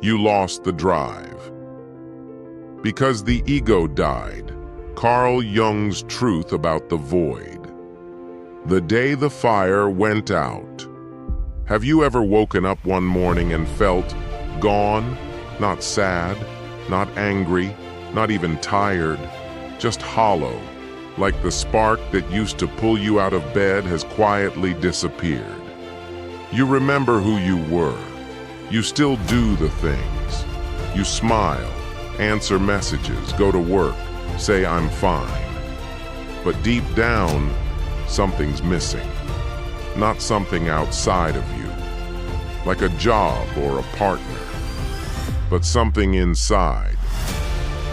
You lost the drive. Because the ego died. Carl Jung's truth about the void. The day the fire went out. Have you ever woken up one morning and felt gone? Not sad, not angry, not even tired, just hollow, like the spark that used to pull you out of bed has quietly disappeared. You remember who you were. You still do the things. You smile, answer messages, go to work, say I'm fine. But deep down, something's missing. Not something outside of you, like a job or a partner, but something inside.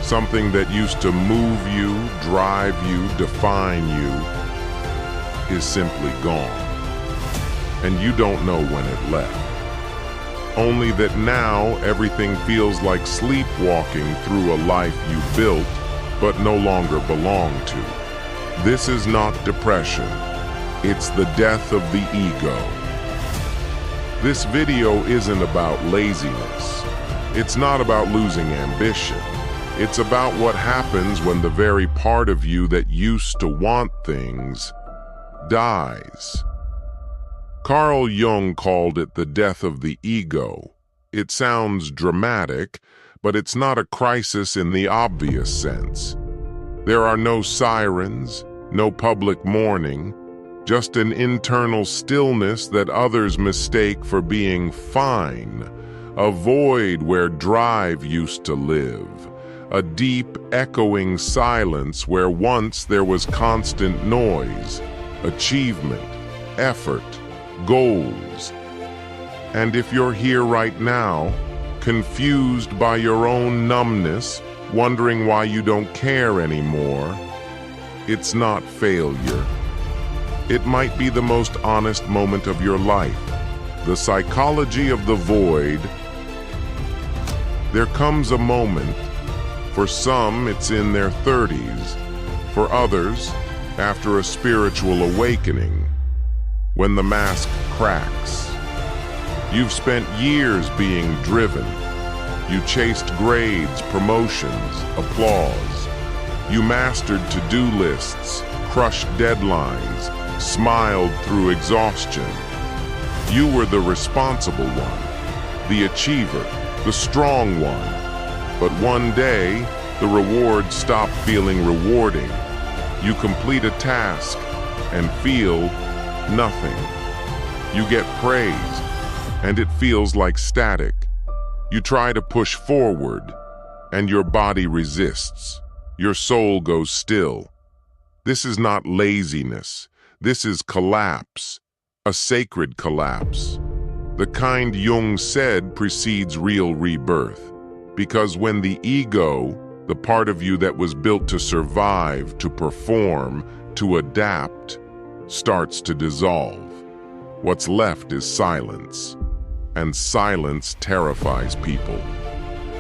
Something that used to move you, drive you, define you, is simply gone. And you don't know when it left. Only that now everything feels like sleepwalking through a life you built, but no longer belong to. This is not depression. It's the death of the ego. This video isn't about laziness. It's not about losing ambition. It's about what happens when the very part of you that used to want things dies. Carl Jung called it the death of the ego. It sounds dramatic, but it's not a crisis in the obvious sense. There are no sirens, no public mourning, just an internal stillness that others mistake for being fine, a void where drive used to live, a deep, echoing silence where once there was constant noise, achievement, effort, goals. And if you're here right now, confused by your own numbness, wondering why you don't care anymore, it's not failure. It might be the most honest moment of your life. The psychology of the void. There comes a moment. For some, it's in their 30s. For others, after a spiritual awakening, when the mask cracks. You've spent years being driven. You chased grades, promotions, applause. You mastered to-do lists, crushed deadlines, smiled through exhaustion. You were the responsible one, the achiever, the strong one. But one day, the rewards stop feeling rewarding. You complete a task and feel nothing. You get praise, and it feels like static. You try to push forward, and your body resists. Your soul goes still. This is not laziness. This is collapse, a sacred collapse. The kind Jung said precedes real rebirth. Because when the ego, the part of you that was built to survive, to perform, to adapt, starts to dissolve, what's left is silence. And silence terrifies people.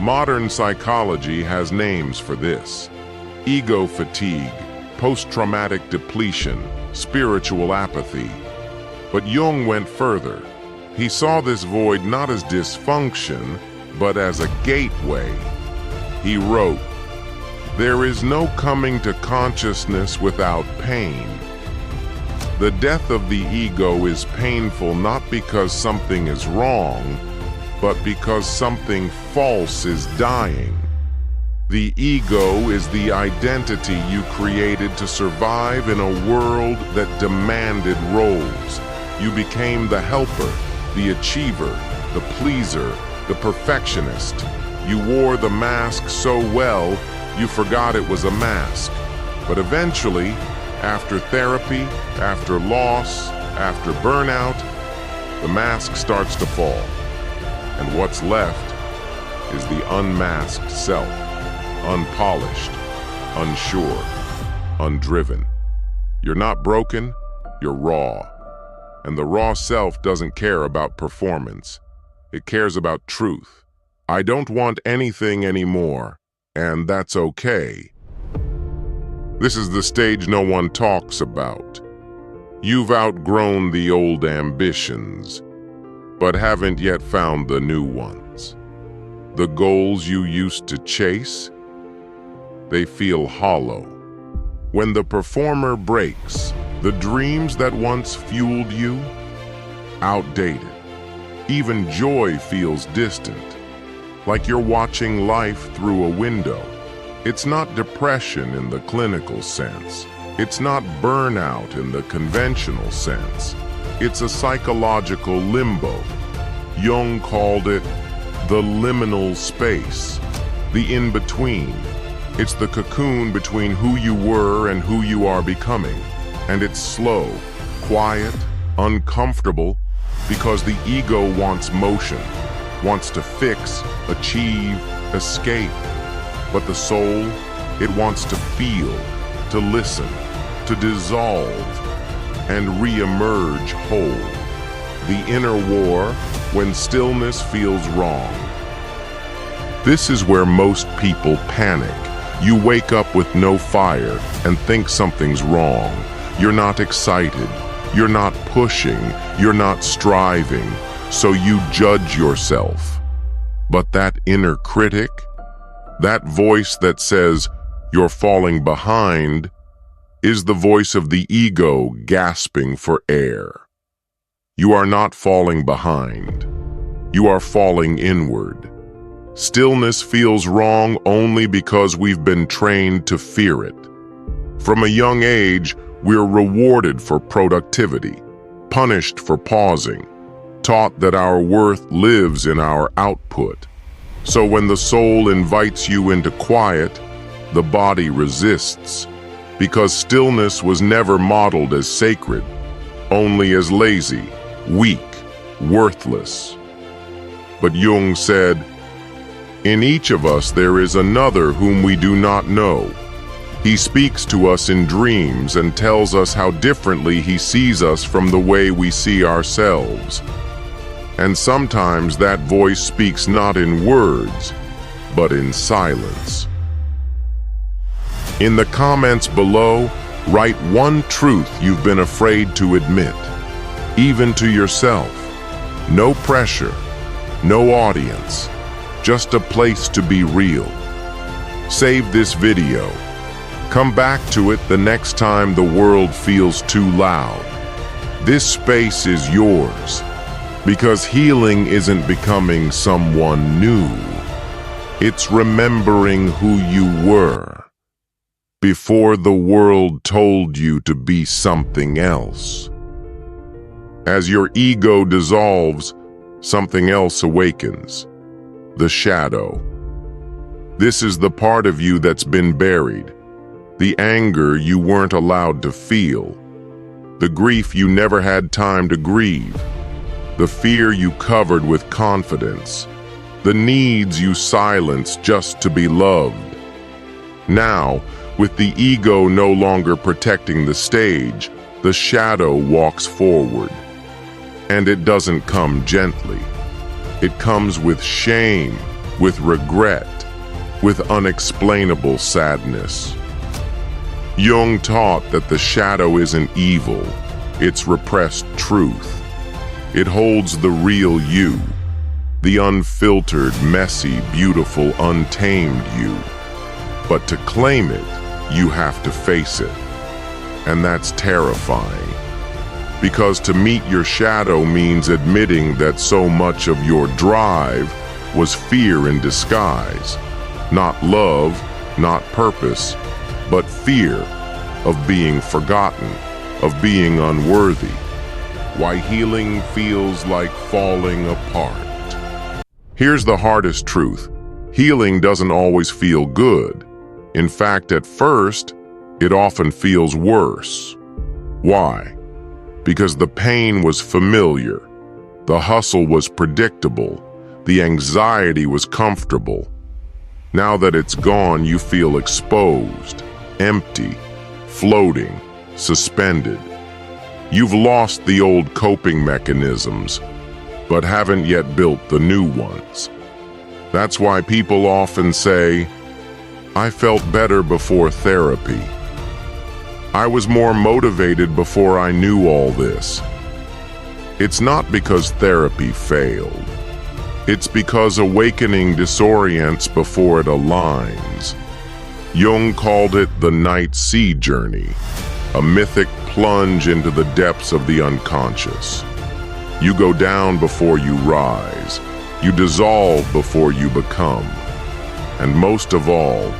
Modern psychology has names for this. Ego fatigue, post-traumatic depletion, spiritual apathy. But Jung went further. He saw this void not as dysfunction, but as a gateway. He wrote, "There is no coming to consciousness without pain." The death of the ego is painful not because something is wrong, but because something false is dying. The ego is the identity you created to survive in a world that demanded roles. You became the helper, the achiever, the pleaser, the perfectionist. You wore the mask so well, you forgot it was a mask. But eventually, after therapy, after loss, after burnout, the mask starts to fall. And what's left is the unmasked self, unpolished, unsure, undriven. You're not broken, you're raw. And the raw self doesn't care about performance. It cares about truth. I don't want anything anymore, and that's okay. This is the stage no one talks about. You've outgrown the old ambitions, but haven't yet found the new ones. The goals you used to chase, they feel hollow. When the performer breaks, the dreams that once fueled you, outdated. Even joy feels distant, like you're watching life through a window. It's not depression in the clinical sense. It's not burnout in the conventional sense. It's a psychological limbo. Jung called it the liminal space, the in-between. It's the cocoon between who you were and who you are becoming. And it's slow, quiet, uncomfortable, because the ego wants motion, wants to fix, achieve, escape. But the soul, it wants to feel, to listen, to dissolve, and re-emerge whole. The inner war, when stillness feels wrong. This is where most people panic. You wake up with no fire and think something's wrong. You're not excited. You're not pushing. You're not striving. So you judge yourself. But that inner critic, that voice that says you're falling behind, is the voice of the ego gasping for air. You are not falling behind. You are falling inward. Stillness feels wrong only because we've been trained to fear it. From a young age, we're rewarded for productivity, punished for pausing, taught that our worth lives in our output. So when the soul invites you into quiet, the body resists, because stillness was never modeled as sacred, only as lazy, weak, worthless. But Jung said, "In each of us there is another whom we do not know. He speaks to us in dreams and tells us how differently he sees us from the way we see ourselves. And sometimes that voice speaks not in words, but in silence." In the comments below, write one truth you've been afraid to admit, even to yourself. No pressure, no audience, just a place to be real. Save this video. Come back to it the next time the world feels too loud. This space is yours, because healing isn't becoming someone new. It's remembering who you were before the world told you to be something else. As your ego dissolves, something else awakens. The shadow. This is the part of you that's been buried. The anger you weren't allowed to feel. The grief you never had time to grieve. The fear you covered with confidence. The needs you silenced just to be loved. Now, with the ego no longer protecting the stage, the shadow walks forward. And it doesn't come gently. It comes with shame, with regret, with unexplainable sadness. Jung taught that the shadow isn't evil, it's repressed truth. It holds the real you, the unfiltered, messy, beautiful, untamed you. But to claim it, you have to face it. And that's terrifying. Because to meet your shadow means admitting that so much of your drive was fear in disguise. Not love, not purpose, but fear of being forgotten, of being unworthy. Why healing feels like falling apart. Here's the hardest truth. Healing doesn't always feel good. In fact, at first, it often feels worse. Why? Because the pain was familiar, the hustle was predictable, the anxiety was comfortable. Now that it's gone, you feel exposed, empty, floating, suspended. You've lost the old coping mechanisms, but haven't yet built the new ones. That's why people often say, "I felt better before therapy. I was more motivated before I knew all this." It's not because therapy failed. It's because awakening disorients before it aligns. Jung called it the night sea journey, a mythic plunge into the depths of the unconscious. You go down before you rise. You dissolve before you become. And most of all,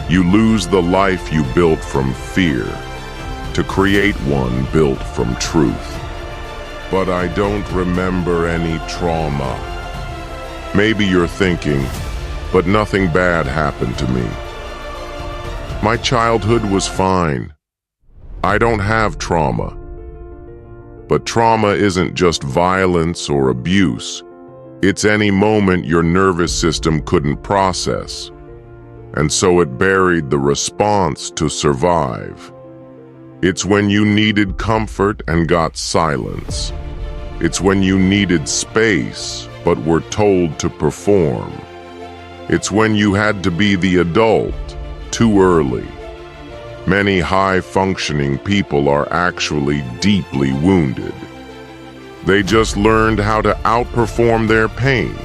you lose the life you built from fear to create one built from truth. But I don't remember any trauma. Maybe you're thinking, but nothing bad happened to me. My childhood was fine. I don't have trauma. But trauma isn't just violence or abuse. It's any moment your nervous system couldn't process. And so it buried the response to survive. It's when you needed comfort and got silence. It's when you needed space but were told to perform. It's when you had to be the adult too early. Many high-functioning people are actually deeply wounded. They just learned how to outperform their pain.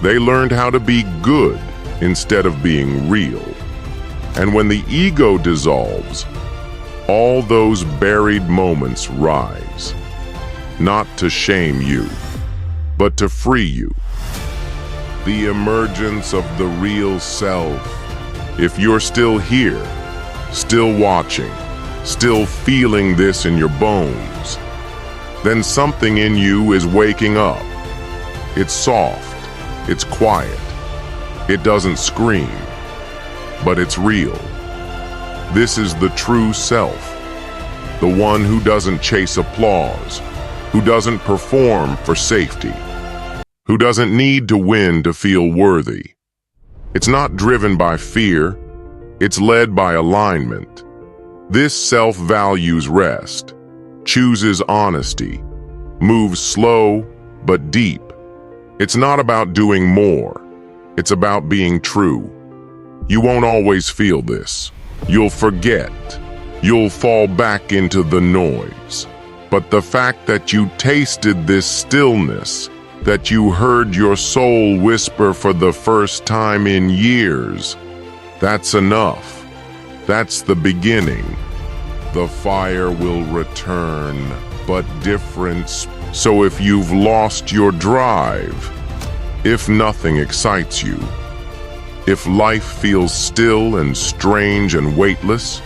They learned how to be good instead of being real. And when the ego dissolves, all those buried moments rise, not to shame you, but to free you. The emergence of the real self. If you're still here, still watching, still feeling this in your bones, then something in you is waking up. It's soft, it's quiet, it doesn't scream, but it's real. This is the true self, the one who doesn't chase applause, who doesn't perform for safety, who doesn't need to win to feel worthy. It's not driven by fear, it's led by alignment. This self values rest, chooses honesty, moves slow but deep. It's not about doing more, it's about being true. You won't always feel this. You'll forget. You'll fall back into the noise. But the fact that you tasted this stillness, that you heard your soul whisper for the first time in years, that's enough. That's the beginning. The fire will return, but different. So if you've lost your drive, if nothing excites you, if life feels still and strange and weightless,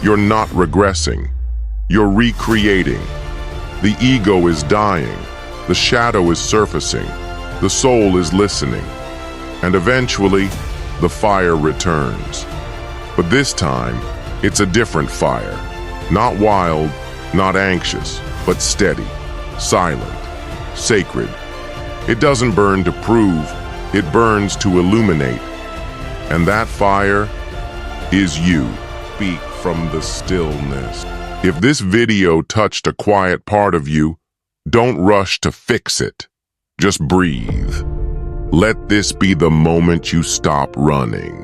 you're not regressing. You're recreating. The ego is dying. The shadow is surfacing. The soul is listening. And eventually, the fire returns. But this time, it's a different fire. Not wild, not anxious, but steady, silent, sacred. It doesn't burn to prove, it burns to illuminate. And that fire is you. Speak from the stillness. If this video touched a quiet part of you, don't rush to fix it. Just breathe. Let this be the moment you stop running.